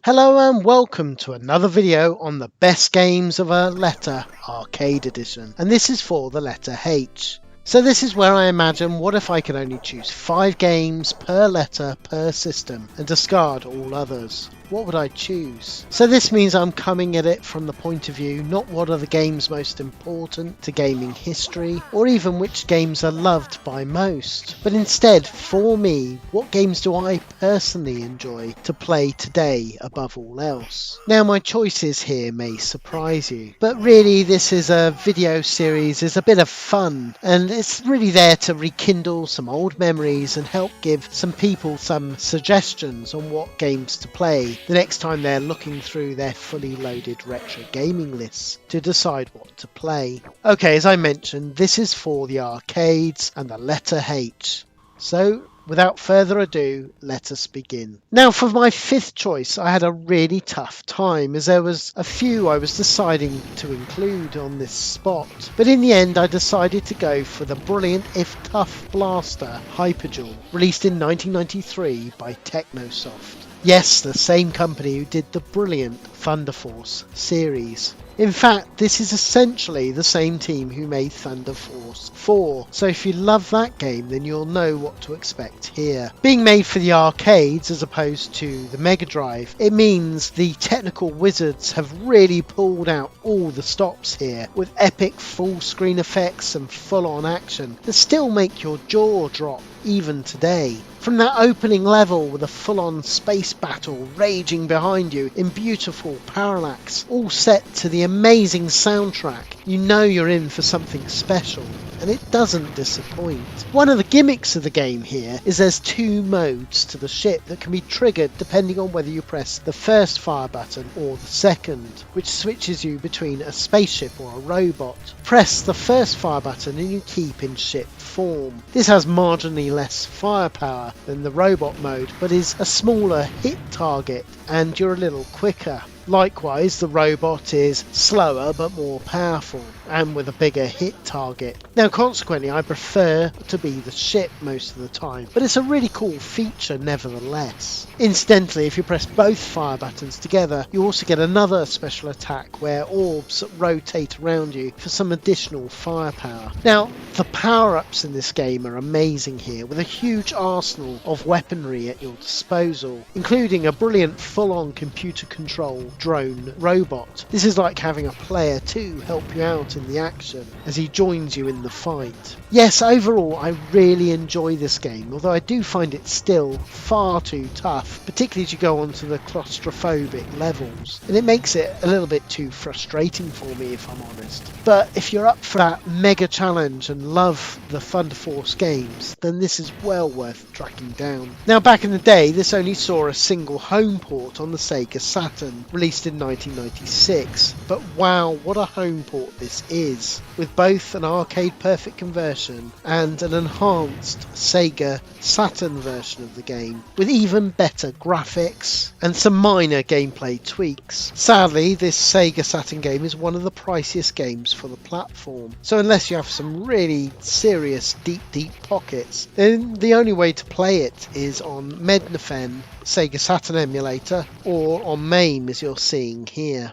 Hello and welcome to another video on the best games of a letter arcade edition, and this is for the letter H. So this is where I imagine, what if I could only choose 5 games per letter per system and discard all others? What would I choose? So this means I'm coming at it from the point of view not what are the games most important to gaming history, or even which games are loved by most, but instead, for me, what games do I personally enjoy to play today above all else? Now my choices here may surprise you, but really this is a video series, is a bit of fun, and it's really there to rekindle some old memories and help give some people some suggestions on what games to play the next time they're looking through their fully loaded retro gaming lists to decide what to play. Okay, as I mentioned, this is for the arcades and the letter H. So without further ado, let us begin. Now for my 5th choice, I had a really tough time as there was a few I was deciding to include on this spot, but in the end I decided to go for the brilliant if tough blaster Hyperdual, released in 1993 by Technosoft. Yes, the same company who did the brilliant Thunder Force series. In fact, this is essentially the same team who made Thunder Force 4, so if you love that game then you'll know what to expect here. Being made for the arcades as opposed to the Mega Drive, it means the technical wizards have really pulled out all the stops here, with epic full screen effects and full on action that still make your jaw drop even today. From that opening level with a full-on space battle raging behind you in beautiful parallax, all set to the amazing soundtrack, you know you're in for something special, and it doesn't disappoint. One of the gimmicks of the game here is there's 2 modes to the ship that can be triggered depending on whether you press the first fire button or the second, which switches you between a spaceship or a robot. Press the first fire button and you keep in ship form. This has marginally less firepower than the robot mode, but is a smaller hit target and you're a little quicker. Likewise, the robot is slower but more powerful and with a bigger hit target. Now consequently I prefer to be the ship most of the time, but it's a really cool feature nevertheless. Incidentally, if you press both fire buttons together, you also get another special attack where orbs rotate around you for some additional firepower. Now the power-ups in this game are amazing here, with a huge arsenal of weaponry at your disposal, including a brilliant full-on computer-controlled drone robot. This is like having a player 2 help you out in the action as he joins you in the fight. Yes, overall I really enjoy this game, although I do find it still far too tough, particularly as you go onto the claustrophobic levels, and it makes it a little bit too frustrating for me if I'm honest. But if you're up for that mega challenge and love the Thunder Force games, then this is well worth tracking down. Now back in the day this only saw a single home port on the Sega Saturn, released in 1996, but wow, what a home port this is, with both an arcade perfect conversion and an enhanced Sega Saturn version of the game, with even better graphics and some minor gameplay tweaks. Sadly, this Sega Saturn game is one of the priciest games for the platform, so unless you have some really serious deep pockets, then the only way to play it is on Mednafen Sega Saturn emulator or on MAME as you're seeing here.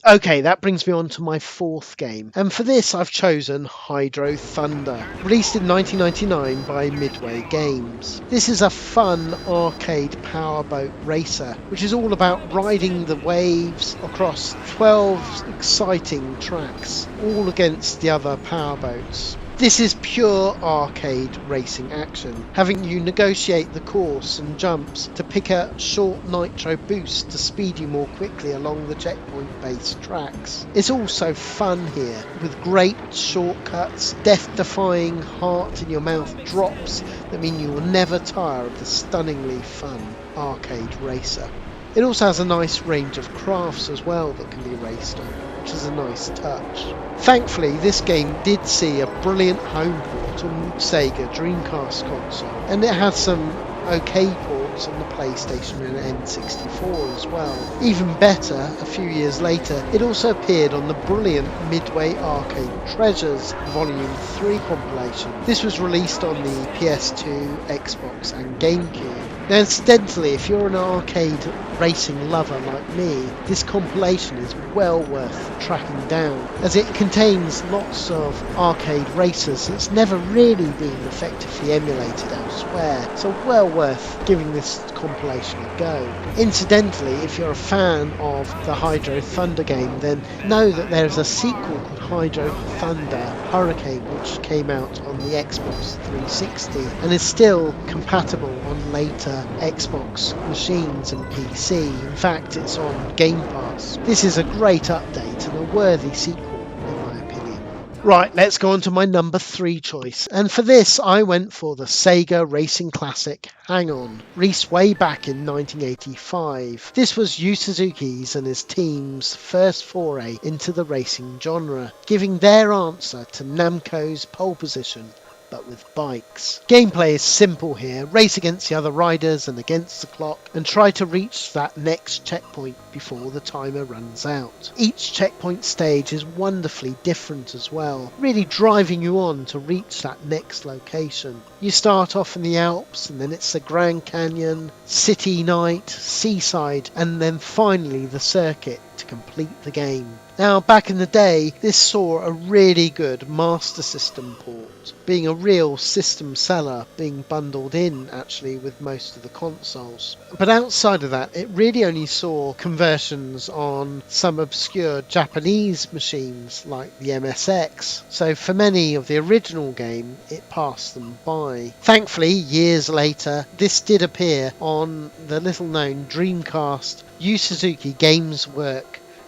Okay, that brings me on to my 4th game, and for this I've chosen Hydro Thunder, released in 1999 by Midway Games. This is a fun arcade powerboat racer, which is all about riding the waves across 12 exciting tracks, all against the other powerboats. This is pure arcade racing action, having you negotiate the course and jumps to pick a short nitro boost to speed you more quickly along the checkpoint based tracks. It's also fun here, with great shortcuts, death-defying heart in your mouth drops that mean you will never tire of the stunningly fun arcade racer. It also has a nice range of crafts as well that can be raced on, which is a nice touch. Thankfully, this game did see a brilliant home port on Sega Dreamcast console, and it had some OK ports on the PlayStation and N64 as well. Even better, a few years later, it also appeared on the brilliant Midway Arcade Treasures Volume 3 compilation. This was released on the PS2, Xbox and GameCube. Now incidentally, if you're an arcade racing lover like me, this compilation is well worth tracking down, as it contains lots of arcade races that's never really been effectively emulated elsewhere, so well worth giving this compilation a go. Incidentally, if you're a fan of the Hydro Thunder game, then know that there is a sequel called Hydro Thunder Hurricane, which came out on the Xbox 360 and is still compatible on later Xbox machines and PC. In fact, it's on Game Pass. This is a great update and a worthy sequel, in my opinion. Right, let's go on to my number 3 choice, and for this I went for the Sega Racing Classic Hang On, released way back in 1985. This was Yu Suzuki's and his team's first foray into the racing genre, giving their answer to Namco's pole position, but with bikes. Gameplay is simple here. Race against the other riders and against the clock and try to reach that next checkpoint before the timer runs out. Each checkpoint stage is wonderfully different as well, really driving you on to reach that next location. You start off in the Alps, and then it's the Grand Canyon, City Night, Seaside, and then finally the circuit to complete the game. Now, back in the day, this saw a really good Master System port, being a real system seller, being bundled in actually with most of the consoles. But outside of that, it really only saw conversions on some obscure Japanese machines like the MSX, so for many of the original game, it passed them by. Thankfully, years later, this did appear on the little-known Dreamcast Yu Suzuki Games Work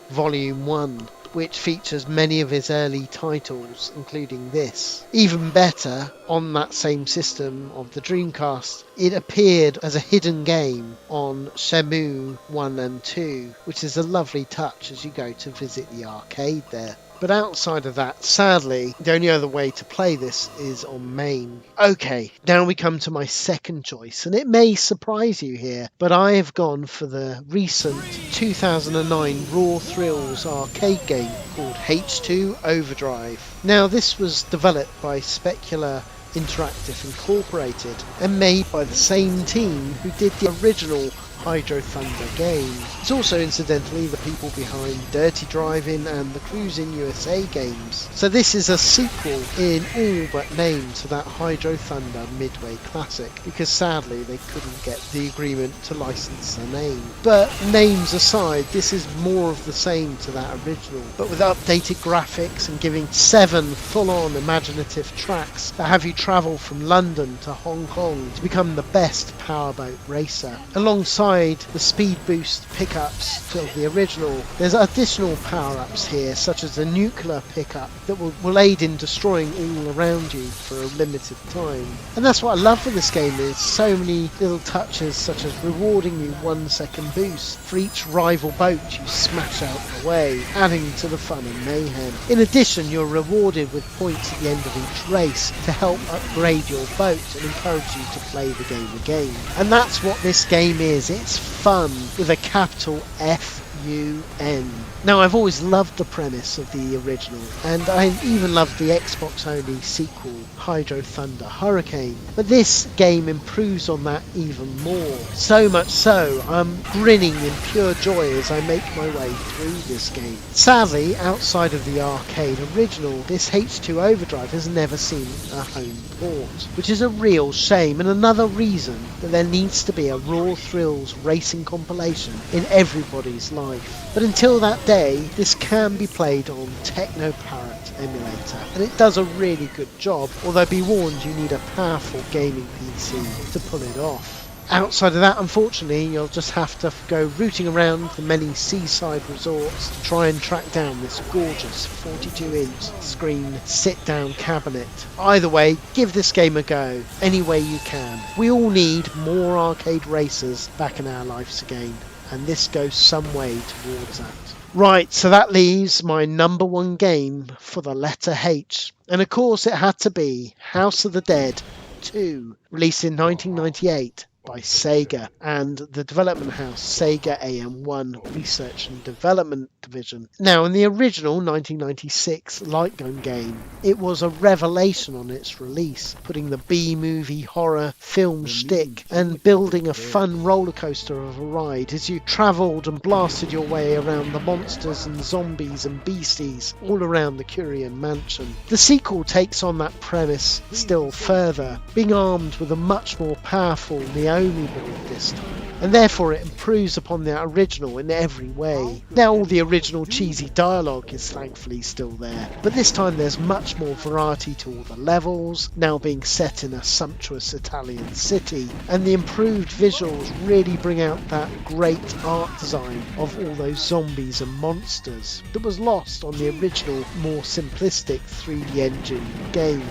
Volume 1, which features many of his early titles, including this. Even better, on that same system of the Dreamcast, it appeared as a hidden game on Shenmue 1 and 2, which is a lovely touch as you go to visit the arcade there. But outside of that, sadly, the only other way to play this is on MAME. Okay, now we come to my second choice, and it may surprise you here, but I have gone for the recent 2009 Raw Thrills arcade game called H2 Overdrive. Now, this was developed by Specular Interactive Incorporated and made by the same team who did the original Hydro Thunder game. It's also incidentally the people behind Dirty Driving and the Cruising USA games. So this is a sequel in all but name to that Hydro Thunder Midway Classic, because sadly they couldn't get the agreement to license the name. But names aside, this is more of the same to that original, but with updated graphics and giving 7 full-on imaginative tracks that have you travel from London to Hong Kong to become the best powerboat racer. Alongside the speed boost pickups of the original, there's additional power-ups here, such as the nuclear pickup that will aid in destroying all around you for a limited time. And that's what I love with this game, is so many little touches, such as rewarding you 1 second boost for each rival boat you smash out the way, adding to the fun and mayhem. In addition, you're rewarded with points at the end of each race to help upgrade your boat and encourage you to play the game again. And that's what this game is. It's fun with a capital F-U-N. Now, I've always loved the premise of the original, and I even loved the Xbox only sequel, Hydro Thunder Hurricane, but this game improves on that even more. So much so, I'm grinning in pure joy as I make my way through this game. Sadly, outside of the arcade original, this H2 Overdrive has never seen a home port, which is a real shame, and another reason that there needs to be a Raw Thrills racing compilation in everybody's life. But until that day, this can be played on Techno Parrot emulator, and it does a really good job, although be warned, you need a powerful gaming PC to pull it off. Outside of that, unfortunately, you'll just have to go rooting around the many seaside resorts to try and track down this gorgeous 42-inch screen sit-down cabinet. Either way, give this game a go, any way you can. We all need more arcade racers back in our lives again, and this goes some way towards that. Right, so that leaves my number 1 game for the letter H, and of course it had to be House of the Dead 2, released in 1998 by Sega and the development house Sega AM1 Research and Development Division. Now, in the original 1996 light gun game, it was a revelation on its release, putting the B-movie horror film shtick and building a fun roller coaster of a ride as you travelled and blasted your way around the monsters and zombies and beasties all around the Curian mansion. The sequel takes on that premise still further, being armed with a much more powerful Naomi build this time, and therefore it improves upon the original in every way. Now all the original cheesy dialogue is thankfully still there, but this time there's much more variety to all the levels, now being set in a sumptuous Italian city, and the improved visuals really bring out that great art design of all those zombies and monsters that was lost on the original more simplistic 3D engine game.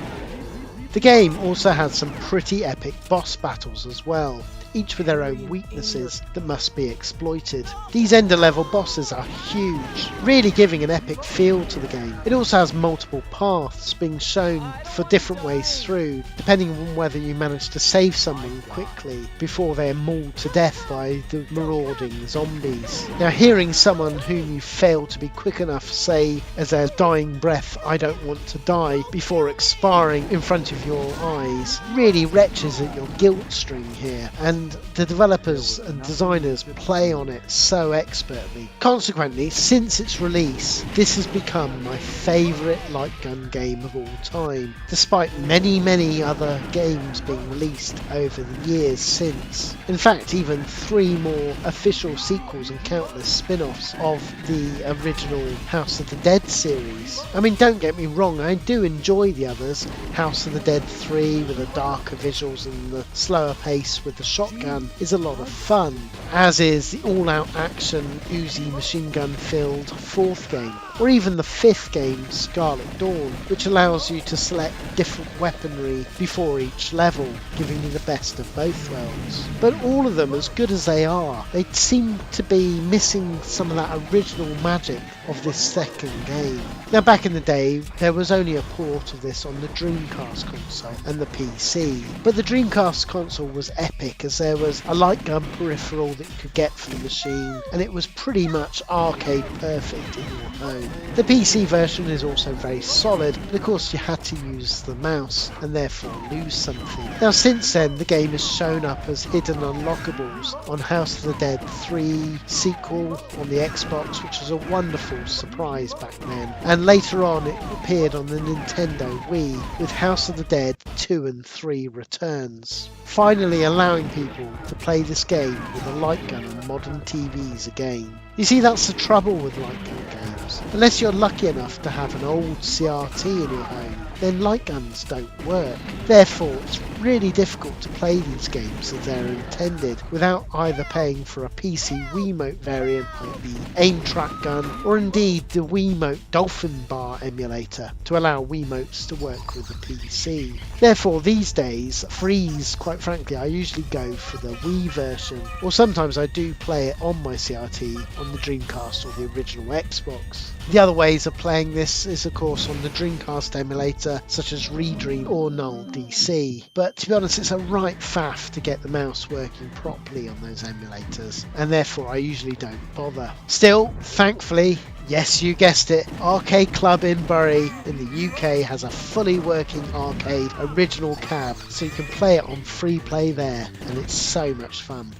The game also had some pretty epic boss battles as well, each with their own weaknesses that must be exploited. These ender level bosses are huge, really giving an epic feel to the game. It also has multiple paths being shown for different ways through, depending on whether you manage to save someone quickly before they're mauled to death by the marauding zombies. Now, hearing someone whom you fail to be quick enough say as their dying breath, "I don't want to die," before expiring in front of your eyes really retches at your guilt string here, and the developers and designers play on it so expertly. Consequently, since its release, this has become my favourite light gun game of all time, despite many other games being released over the years since. In fact, even 3 more official sequels and countless spin-offs of the original House of the Dead series. I mean, don't get me wrong, I do enjoy the others. House of the Dead 3 with the darker visuals and the slower pace with the shotgun is a lot of fun, as is the all-out action Uzi machine gun filled 4th game, or even the 5th game Scarlet Dawn, which allows you to select different weaponry before each level, giving you the best of both worlds. But all of them, as good as they are, they seem to be missing some of that original magic of this second game. Now, back in the day, there was only a port of this on the Dreamcast console and the PC, but the Dreamcast console was epic as there was a light gun peripheral that you could get for the machine, and it was pretty much arcade perfect in your home. The PC version is also very solid, but of course you had to use the mouse and therefore lose something. Now, since then, the game has shown up as hidden unlockables on House of the Dead 3 sequel on the Xbox, which was a wonderful surprise back then, and later on it appeared on the Nintendo Wii with House of the Dead 2 and 3 Returns, finally allowing people to play this game with a light gun on modern TVs again. You see, that's the trouble with light gun games. Unless you're lucky enough to have an old CRT in your home, then light guns don't work. Therefore, it's really difficult to play these games as they're intended without either paying for a PC Wiimote variant like the Aim Track gun, or indeed the Wiimote Dolphin Bar emulator to allow Wiimotes to work with the PC. Therefore, these days, freeze, quite frankly, I usually go for the Wii version, or sometimes I do play it on my CRT on the Dreamcast or the original Xbox. The other ways of playing this is of course on the Dreamcast emulator such as Redream or Null DC, but to be honest it's a right faff to get the mouse working properly on those emulators, and therefore I usually don't bother. Still, thankfully, yes, you guessed it, Arcade Club in Bury in the UK has a fully working arcade original cab, so you can play it on free play there, and it's so much fun.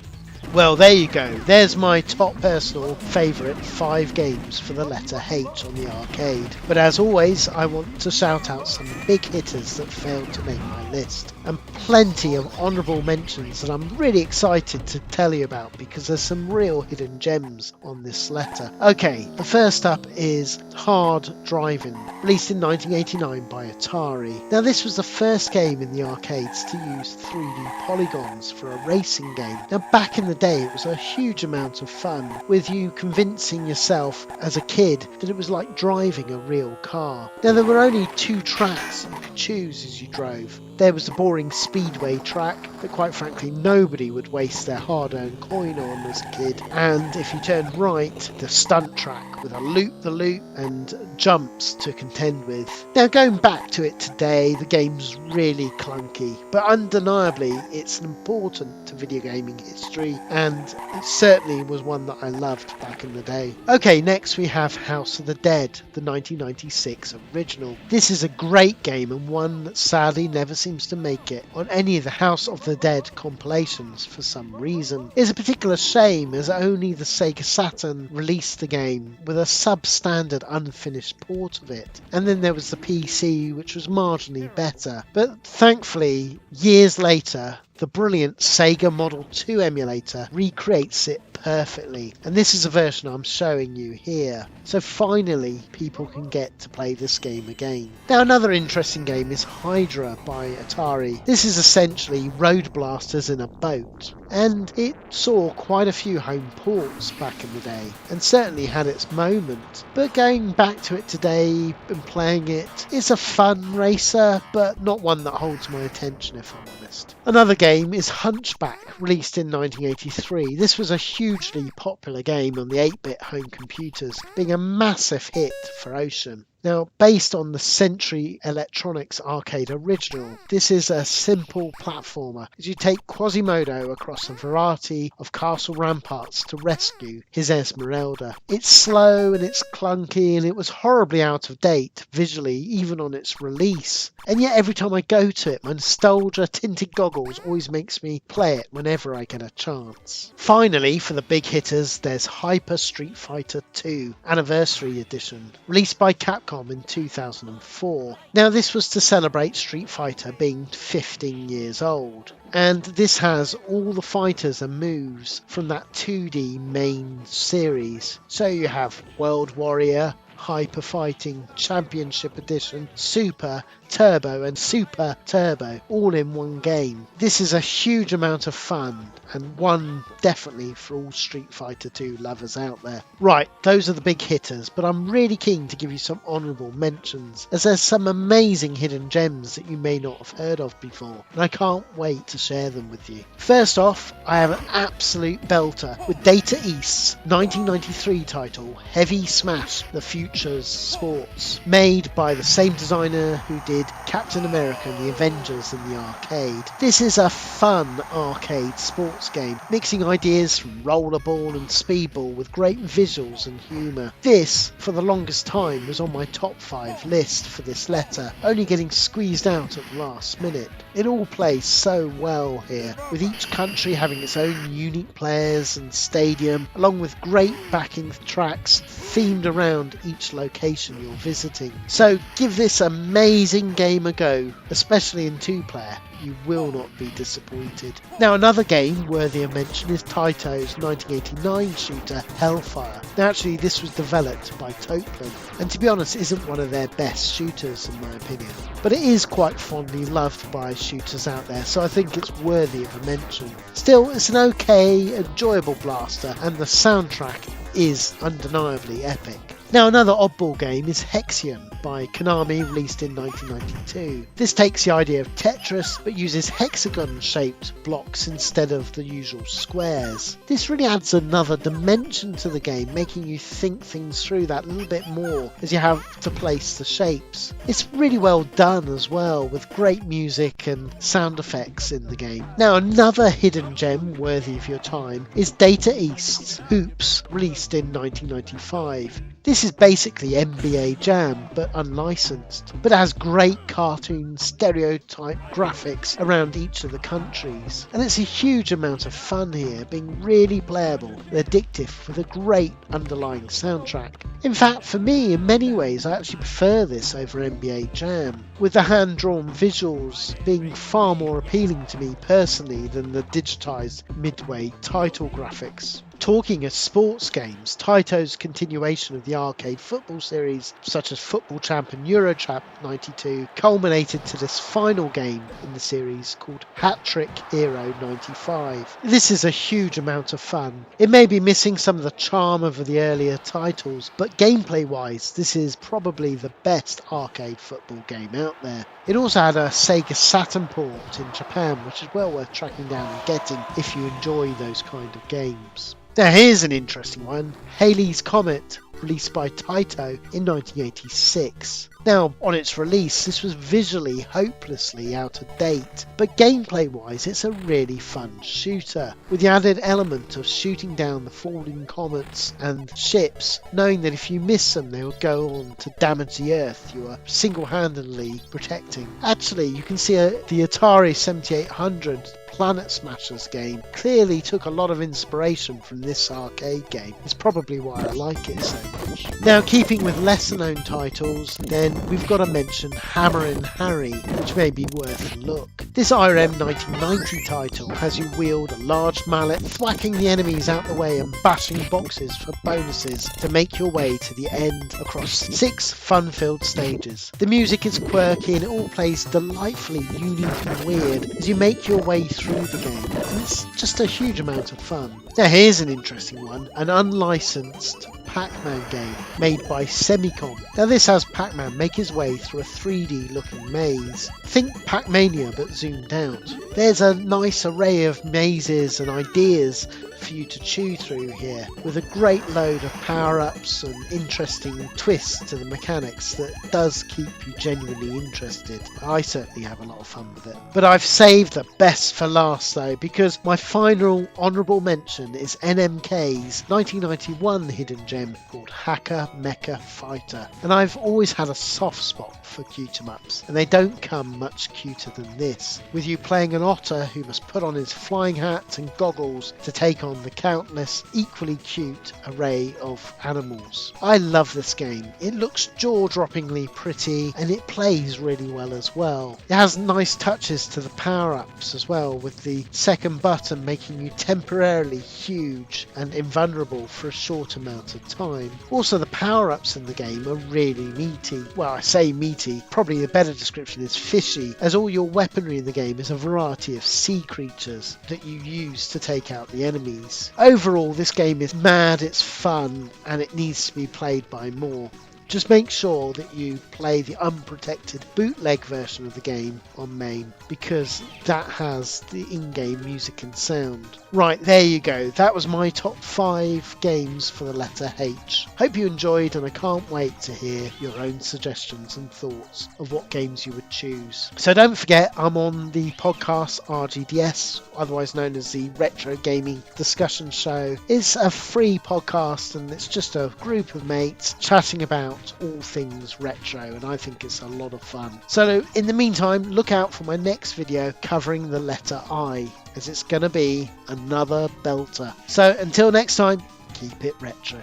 Well, there you go. There's my top personal favourite 5 games for the letter H on the arcade. But as always, I want to shout out some big hitters that failed to make my list, and plenty of honourable mentions that I'm really excited to tell you about because there's some real hidden gems on this letter. Okay, the first up is Hard Driving, released in 1989 by Atari. Now, this was the first game in the arcades to use 3D polygons for a racing game. Now, back in the day, it was a huge amount of fun, with you convincing yourself as a kid that it was like driving a real car. Now, there were only 2 tracks you could choose as you drove. There was the boring speedway track that quite frankly nobody would waste their hard-earned coin on as a kid. And if you turned right, the stunt track with a loop-the-loop and jumps to contend with. Now going back to it today, the game's really clunky, but undeniably it's important to video gaming history, and it certainly was one that I loved back in the day. Okay, next we have House of the Dead, the 1996 original. This is a great game and one that sadly never seems to make it on any of the House of the Dead compilations for some reason. It's a particular shame as only the Sega Saturn released the game with a substandard unfinished port of it, and then there was the PC which was marginally better, but thankfully years later the brilliant Sega Model 2 emulator recreates it perfectly, and this is a version I'm showing you here. So finally people can get to play this game again. Now another interesting game is Hydra by Atari. This is essentially Road Blasters in a boat, and it saw quite a few home ports back in the day and certainly had its moment, but going back to it today and playing it, it's a fun racer but not one that holds my attention if I'm honest. Another game is Hunchback, released in 1983. This was a hugely popular game on the 8-bit home computers, being a massive hit for Ocean. Now, based on the Century Electronics arcade original, this is a simple platformer as you take Quasimodo across a variety of castle ramparts to rescue his Esmeralda. It's slow and it's clunky and it was horribly out of date visually even on its release. And yet every time I go to it, my nostalgia tinted goggles always makes me play it whenever I get a chance. Finally, for the big hitters, there's Hyper Street Fighter 2 Anniversary Edition, released by Capcom in 2004. Now this was to celebrate Street Fighter being 15 years old, and this has all the fighters and moves from that 2D main series. So you have World Warrior, Hyper Fighting, Championship Edition, Super, Turbo and Super Turbo all in one game. This is a huge amount of fun and one definitely for all Street Fighter 2 lovers out there. Right, those are the big hitters, but I'm really keen to give you some honourable mentions as there's some amazing hidden gems that you may not have heard of before, and I can't wait to share them with you. First off, I have an absolute belter with Data East's 1993 title Heavy Smash The Future's Sports, made by the same designer who did Captain America and the Avengers in the arcade. This is a fun arcade sports game, mixing ideas from rollerball and speedball with great visuals and humour. This, for the longest time, was on my top 5 list for this letter, only getting squeezed out at the last minute. It all plays so well here, with each country having its own unique players and stadium, along with great backing tracks themed around each location you're visiting. So give this amazing game a go, especially in 2-player. You will not be disappointed. Now another game worthy of mention is Taito's 1989 shooter Hellfire. Now actually this was developed by Topelan, and to be honest isn't one of their best shooters in my opinion, but it is quite fondly loved by shooters out there, so I think it's worthy of a mention. Still, it's an okay, enjoyable blaster, and the soundtrack is undeniably epic. Now another oddball game is Hexion by Konami, released in 1992. This takes the idea of Tetris but uses hexagon-shaped blocks instead of the usual squares. This really adds another dimension to the game, making you think things through that little bit more as you have to place the shapes. It's really well done as well, with great music and sound effects in the game. Now another hidden gem worthy of your time is Data East's Hoops, released in 1995. This is basically NBA Jam but unlicensed, but it has great cartoon stereotype graphics around each of the countries, and it's a huge amount of fun here, being really playable and addictive with a great underlying soundtrack. In fact, for me, in many ways I actually prefer this over NBA Jam, with the hand-drawn visuals being far more appealing to me personally than the digitised Midway title graphics. Talking of sports games, Taito's continuation of the arcade football series, such as Football Champ and Euro Champ 92, culminated to this final game in the series called Hat Trick Hero 95. This is a huge amount of fun. It may be missing some of the charm of the earlier titles, but gameplay wise, this is probably the best arcade football game out there. It also had a Sega Saturn port in Japan, which is well worth tracking down and getting if you enjoy those kind of games. Now here's an interesting one, Halley's Comet, released by Taito in 1986. Now, on its release, this was visually hopelessly out of date, but gameplay wise it's a really fun shooter, with the added element of shooting down the falling comets and ships, knowing that if you miss them they will go on to damage the Earth you are single-handedly protecting. Actually, you can see the Atari 7800 Planet Smashers game clearly took a lot of inspiration from this arcade game. It's probably why I like it so much. Now, keeping with lesser known titles, then we've got to mention Hammerin' Harry, which may be worth a look. This IRM 1990 title has you wield a large mallet, thwacking the enemies out the way and bashing boxes for bonuses to make your way to the end across 6 fun-filled stages. The music is quirky and it all plays delightfully unique and weird as you make your way through the game, and it's just a huge amount of fun. Now here's an interesting one, an unlicensed Pac-Man game made by Semicom. Now this has Pac-Man make his way through a 3D looking maze. Think Pac-Mania but zoomed out. There's a nice array of mazes and ideas for you to chew through here, with a great load of power-ups and interesting twists to the mechanics that does keep you genuinely interested. I certainly have a lot of fun with it. But I've saved the best for last though, because my final honourable mention is NMK's 1991 hidden gem called Hacker Mecha Fighter. And I've always had a soft spot for cute 'em ups, and they don't come much cuter than this, with you playing an otter who must put on his flying hat and goggles to take on the countless equally cute array of animals. I love this game. It looks jaw-droppingly pretty and it plays really well as well. It has nice touches to the power-ups as well, with the second button making you temporarily huge and invulnerable for a short amount of time. Also, the power-ups in the game are really meaty. Well, I say meaty, probably a better description is fishy, as all your weaponry in the game is a variety of sea creatures that you use to take out the enemies. Overall, this game is mad, it's fun, and it needs to be played by more. Just make sure that you play the unprotected bootleg version of the game on MAME, because that has the in-game music and sound. Right, there you go. That was my top 5 games for the letter H. Hope you enjoyed, and I can't wait to hear your own suggestions and thoughts of what games you would choose. So don't forget, I'm on the podcast RGDS, otherwise known as the Retro Gaming Discussion Show. It's a free podcast and it's just a group of mates chatting about all things retro, and I think it's a lot of fun. So in the meantime, look out for my next video covering the letter I, as it's gonna be another belter. So until next time, keep it retro.